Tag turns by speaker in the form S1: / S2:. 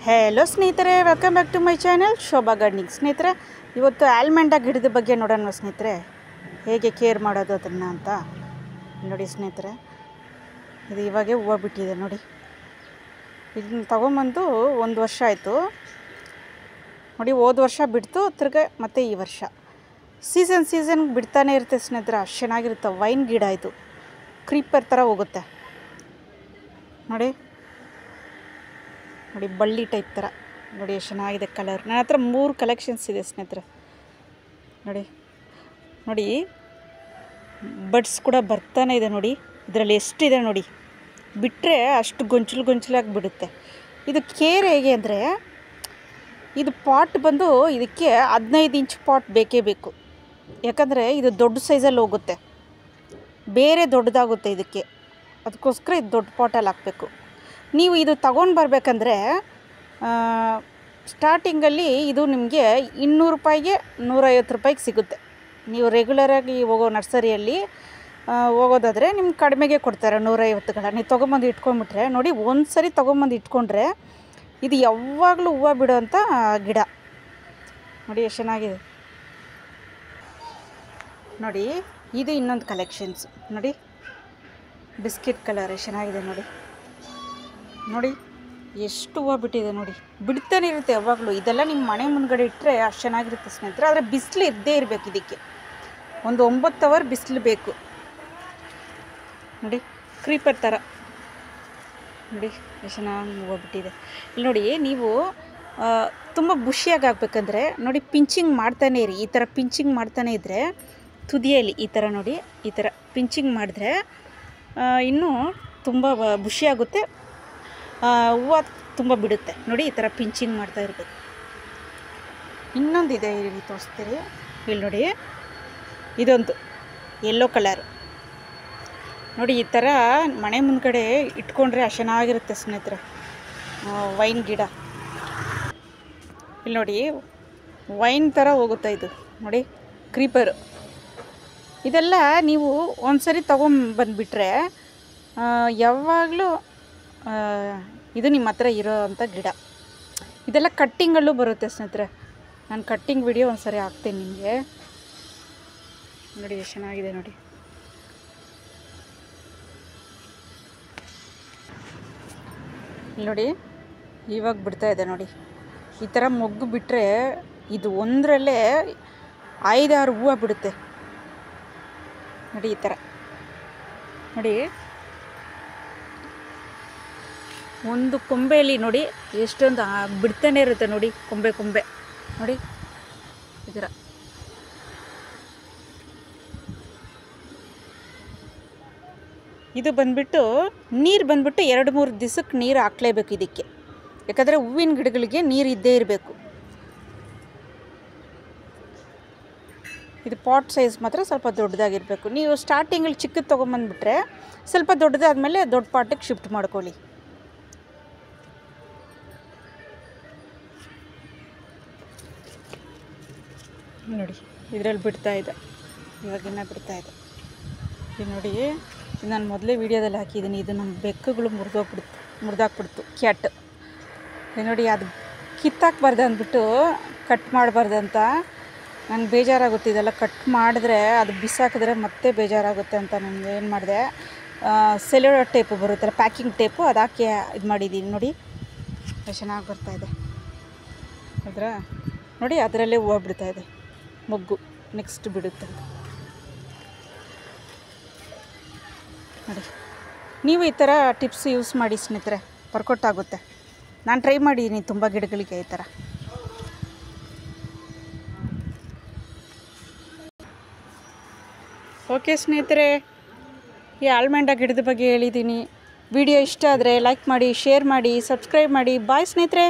S1: Hello स्ನೇಹಿತರೆ, welcome back to my channel Shobha gardening. ಸ್ನೇಹಿತರೆ, ಇವತ್ತು ಆಲ್ಮಂಡ ಗಿಡದ ಬಗ್ಗೆ ನೋಡೋಣ ಸ್ನೇಹಿತರೆ, ಹೇಗೆ ಕೇರ್ ಮಾಡೋದು ಅದನ್ನು ಅಂತ ನೋಡಿ. ಸ್ನೇಹಿತರೆ, ಇದು ಇವಾಗೇ ಹೂವು ಬಿಟ್ಟಿದೆ ನೋಡಿ. ಇದನ್ನ ತೊಗೊಂಬಂದು 1 ವರ್ಷ ಆಯಿತು ನೋಡಿ. ಹೋದ ವರ್ಷ ಬಿಡ್ತು, ತಿರ್ಗಿ ಮತ್ತು ಈ ವರ್ಷ ಸೀಸನ್ಗೆ ಬಿಡ್ತಾನೆ ಇರುತ್ತೆ ಸ್ನೇಹಿತರೆ. ಅಷ್ಟು ಚೆನ್ನಾಗಿರುತ್ತೆ. ವೈನ್ ಗಿಡ ಇದು, ಕ್ರೀಪರ್ ಥರ ಹೋಗುತ್ತೆ ನೋಡಿ. ನೋಡಿ, ಬಳ್ಳಿ ಟೈಪ್ ಥರ ನೋಡಿ, ಎಷ್ಟು ಚೆನ್ನಾಗಿದೆ ಕಲರ್. ನನ್ನ ಹತ್ರ 3 ಕಲೆಕ್ಷನ್ಸ್ ಇದೆ ಸ್ನೇಹಿತರೆ. ನೋಡಿ ಬಡ್ಸ್ ಕೂಡ ಬರ್ತಾನೆ ಇದೆ ನೋಡಿ. ಇದರಲ್ಲಿ ಎಷ್ಟಿದೆ ನೋಡಿ, ಬಿಟ್ಟರೆ ಅಷ್ಟು ಗೊಂಚಲಾಗಿ ಬಿಡುತ್ತೆ. ಇದು ಕೇರ್ ಹೇಗೆ ಅಂದರೆ, ಇದು ಪಾಟ್ ಬಂದು ಇದಕ್ಕೆ 15 ಇಂಚ್ ಪಾಟ್ ಬೇಕೇ ಬೇಕು. ಯಾಕಂದರೆ ಇದು ದೊಡ್ಡ ಸೈಜಲ್ಲಿ ಹೋಗುತ್ತೆ, ಬೇರೆ ದೊಡ್ಡದಾಗುತ್ತೆ ಇದಕ್ಕೆ. ಅದಕ್ಕೋಸ್ಕರ ಇದು ದೊಡ್ಡ ಪಾಟಲ್ಲಿ ಹಾಕಬೇಕು. ನೀವು ಇದು ತಗೊಂಡು ಬರಬೇಕಂದ್ರೆ ಸ್ಟಾರ್ಟಿಂಗಲ್ಲಿ ಇದು ನಿಮಗೆ 200 ರೂಪಾಯಿಗೆ 150 ರೂಪಾಯಿಗೆ ಸಿಗುತ್ತೆ. ನೀವು ರೆಗ್ಯುಲರಾಗಿ ಹೋಗೋ ನರ್ಸರಿಯಲ್ಲಿ ಹೋಗೋದಾದರೆ ನಿಮ್ಗೆ ಕಡಿಮೆಗೆ ಕೊಡ್ತಾರೆ 150ಗಳ. ನೀವು ತೊಗೊಂಬಂದು ಇಟ್ಕೊಂಡ್ಬಿಟ್ರೆ ನೋಡಿ, ಒಂದು ಸರಿ ತೊಗೊಂಬಂದು ಇಟ್ಕೊಂಡ್ರೆ ಇದು ಯಾವಾಗಲೂ ಹೂವು ಬಿಡೋವಂಥ ಗಿಡ ನೋಡಿ. ಎಷ್ಟು ಚೆನ್ನಾಗಿದೆ ನೋಡಿ. ಇದು ಇನ್ನೊಂದು ಕಲೆಕ್ಷನ್ಸ್ ನೋಡಿ, ಬಿಸ್ಕೆಟ್ ಕಲರ್ ಎಷ್ಟು ಚೆನ್ನಾಗಿದೆ ನೋಡಿ. ನೋಡಿ ಎಷ್ಟು ಹೂವು ಬಿಟ್ಟಿದೆ ನೋಡಿ, ಬಿಡ್ತಾನೆ ಇರುತ್ತೆ ಯಾವಾಗಲೂ. ಇದೆಲ್ಲ ನಿಮ್ಮ ಮನೆ ಮುಂದ್ಗಡೆ ಇಟ್ಟರೆ ಅಷ್ಟು ಚೆನ್ನಾಗಿರುತ್ತೆ ಸ್ನೇಹಿತರೆ. ಆದರೆ ಬಿಸಿಲು ಇದ್ದೇ ಇರಬೇಕು ಇದಕ್ಕೆ, ಒಂದು 9 ಅವರ್ ಬಿಸಿಲು ಬೇಕು ನೋಡಿ. ಕ್ರೀಪರ್ ಥರ ನೋಡಿ, ಎಷ್ಟು ಚೆನ್ನಾಗಿ ಹೂವು ಬಿಟ್ಟಿದೆ. ಇಲ್ಲಿ ನೋಡಿ, ನೀವು ತುಂಬ ಬುಷಿಯಾಗಿ ಆಗಬೇಕಂದ್ರೆ ನೋಡಿ, ಪಿಂಚಿಂಗ್ ಮಾಡ್ತಾನೆ ಇರಿ. ಈ ಥರ ಪಿಂಚಿಂಗ್ ಮಾಡ್ತಾನೆ ಇದ್ದರೆ ತುದಿಯಲ್ಲಿ ಈ ಥರ ನೋಡಿ, ಈ ಥರ ಪಿಂಚಿಂಗ್ ಮಾಡಿದ್ರೆ ಇನ್ನೂ ತುಂಬ ಬುಷಿಯಾಗುತ್ತೆ, ಹೂವು ತುಂಬ ಬಿಡುತ್ತೆ ನೋಡಿ. ಈ ಥರ ಪಿಂಚಿಂಗ್ ಮಾಡ್ತಾ ಇರಬೇಕು. ಇನ್ನೊಂದಿದೆ, ಇಲ್ಲಿ ತೋರಿಸ್ತೀರಿ. ಇಲ್ಲಿ ನೋಡಿ, ಇದೊಂದು ಯೆಲ್ಲೋ ಕಲರ್ ನೋಡಿ. ಈ ಥರ ಮನೆ ಮುಂದ್ಗಡೆ ಇಟ್ಕೊಂಡ್ರೆ ಅಷ್ಟು ಚೆನ್ನಾಗಿರುತ್ತೆ ಸ್ನೇಹಿತರೆ. ವೈನ್ ಗಿಡ ಇಲ್ಲಿ ನೋಡಿ, ವೈನ್ ಥರ ಹೋಗುತ್ತೆ ಇದು ನೋಡಿ, ಕ್ರೀಪರು. ಇದೆಲ್ಲ ನೀವು ಒಂದು ಸರಿ ತೊಗೊಂಬಂದುಬಿಟ್ರೆ ಯಾವಾಗಲೂ ಇದು ನಿಮ್ಮ ಹತ್ರ ಇರೋ ಅಂಥ ಗಿಡ. ಇದೆಲ್ಲ ಕಟ್ಟಿಂಗಲ್ಲೂ ಬರುತ್ತೆ ಸ್ನೇಹಿತರೆ. ನಾನು ಕಟ್ಟಿಂಗ್ ವಿಡಿಯೋ ಒಂದು ಸರಿ ಹಾಕ್ತೀನಿ ನಿಮಗೆ ನೋಡಿ. ಎಷ್ಟು ಚೆನ್ನಾಗಿದೆ ನೋಡಿ. ನೋಡಿ, ಇವಾಗ ಬಿಡ್ತಾಯಿದೆ ನೋಡಿ. ಈ ಥರ ಮೊಗ್ಗು ಬಿಟ್ಟರೆ ಇದು ಒಂದರಲ್ಲೇ 5-6 ಹೂವು ಬಿಡುತ್ತೆ ನೋಡಿ. ಈ ಥರ ನೋಡಿ, ಒಂದು ಕೊಂಬೆಯಲ್ಲಿ ನೋಡಿ ಎಷ್ಟೊಂದು ಬಿಡ್ತಾನೆ ಇರುತ್ತೆ ನೋಡಿ. ಕೊಂಬೆ ನೋಡಿ ಈ ಥರ. ಇದು ಬಂದುಬಿಟ್ಟು ನೀರು ಬಂದುಬಿಟ್ಟು 2-3 ದಿವಸಕ್ಕೆ ನೀರು ಹಾಕ್ಲೇಬೇಕು ಇದಕ್ಕೆ. ಯಾಕಂದರೆ ಹೂವಿನ ಗಿಡಗಳಿಗೆ ನೀರು ಇದ್ದೇ ಇರಬೇಕು. ಇದು ಪಾಟ್ ಸೈಜ್ ಮಾತ್ರ ಸ್ವಲ್ಪ ದೊಡ್ಡದಾಗಿರಬೇಕು. ನೀವು ಸ್ಟಾರ್ಟಿಂಗಲ್ಲಿ ಚಿಕ್ಕದು ತೊಗೊಂಬಂದುಬಿಟ್ರೆ ಸ್ವಲ್ಪ ದೊಡ್ಡದಾದಮೇಲೆ ದೊಡ್ಡ ಪಾಟಿಗೆ ಶಿಫ್ಟ್ ಮಾಡ್ಕೊಳ್ಳಿ. ನೋಡಿ, ಇದರಲ್ಲಿ ಬಿಡ್ತಾಯಿದೆ, ಇವಾಗಿನ್ನ ಬಿಡ್ತಾಯಿದೆ. ಇದು ನೋಡಿ, ನಾನು ಮೊದಲೇ ವೀಡಿಯೋದಲ್ಲಿ ಹಾಕಿದ್ದೀನಿ. ಇದು ನಮ್ಮ ಬೆಕ್ಕುಗಳು ಮುರಿದಾಕ್ಬಿಡ್ತು ಕ್ಯಾಟ್. ಇದು ನೋಡಿ, ಅದು ಕಿತ್ತಾಕ್ಬಾರ್ದು ಅಂದ್ಬಿಟ್ಟು ಕಟ್ ಮಾಡಬಾರ್ದಂತ ನಂಗೆ ಬೇಜಾರಾಗುತ್ತೆ. ಇದೆಲ್ಲ ಕಟ್ ಮಾಡಿದ್ರೆ ಅದು ಬಿಸಾಕಿದ್ರೆ ಮತ್ತೆ ಬೇಜಾರಾಗುತ್ತೆ ಅಂತ ನಾನು ಏನು ಮಾಡಿದೆ, ಸೆಲ್ಯುಲೋ ಟೇಪು ಬರುತ್ತಲ್ಲ, ಪ್ಯಾಕಿಂಗ್ ಟೇಪು, ಅದು ಹಾಕಿ ಇದು ಮಾಡಿದ್ದೀನಿ ನೋಡಿ. ಎಷ್ಟು ಚೆನ್ನಾಗಿ ಬರ್ತಾಯಿದೆ ಅದರ ನೋಡಿ. ಅದರಲ್ಲೇ ಹೂವು ಬಿಡ್ತಾಯಿದೆ, ಮೊಗ್ಗು ನೆಕ್ಸ್ಟ್ ಬಿಡುತ್ತೆ ನೋಡಿ. ನೀವು ಈ ಥರ ಟಿಪ್ಸ್ ಯೂಸ್ ಮಾಡಿ ಸ್ನೇಹಿತರೆ, ವರ್ಕೌಟ್ ಆಗುತ್ತೆ. ನಾನು ಟ್ರೈ ಮಾಡಿದ್ದೀನಿ ತುಂಬ ಗಿಡಗಳಿಗೆ ಈ ಥರ. ಓಕೆ ಸ್ನೇಹಿತರೆ, ಈ ಆಲ್ಮಂಡ ಗಿಡದ ಬಗ್ಗೆ ಹೇಳಿದ್ದೀನಿ. ವಿಡಿಯೋ ಇಷ್ಟ ಆದರೆ ಲೈಕ್ ಮಾಡಿ, ಶೇರ್ ಮಾಡಿ, ಸಬ್ಸ್ಕ್ರೈಬ್ ಮಾಡಿ. ಬಾಯ್ ಸ್ನೇಹಿತರೆ.